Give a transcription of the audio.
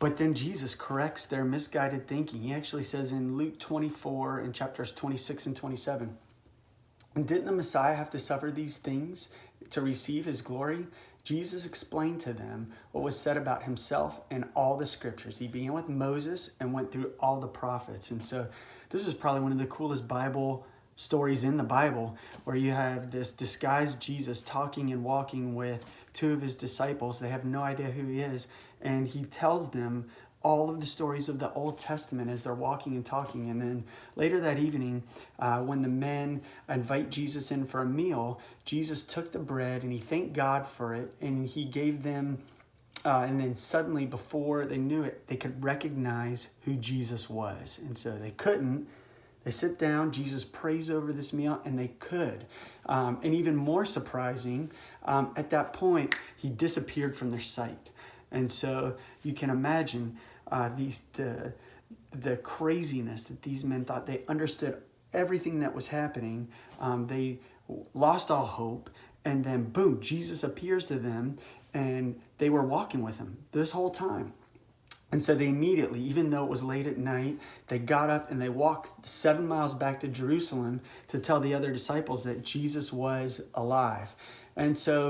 But then Jesus corrects their misguided thinking. He actually says in Luke 24, in chapters 26 and 27, and didn't the Messiah have to suffer these things to receive his glory? Jesus explained to them what was said about himself in all the scriptures. He began with Moses and went through all the prophets. And so this is probably one of the coolest Bible stories in the Bible, where you have this disguised Jesus talking and walking with two of his disciples. They have no idea who he is. And he tells them all of the stories of the Old Testament as they're walking and talking. And then later that evening, when the men invite Jesus in for a meal, Jesus took the bread and he thanked God for it, and he gave them, and then suddenly, before they knew it, they could recognize who Jesus was. And so they couldn't. They sit down, Jesus prays over this meal, and they could. And even more surprising, at that point, he disappeared from their sight. And so you can imagine the craziness that these men thought. They understood everything that was happening. They lost all hope. And then, boom, Jesus appears to them, and they were walking with him this whole time. And so they immediately, even though it was late at night, they got up and they walked 7 miles back to Jerusalem to tell the other disciples that Jesus was alive. And so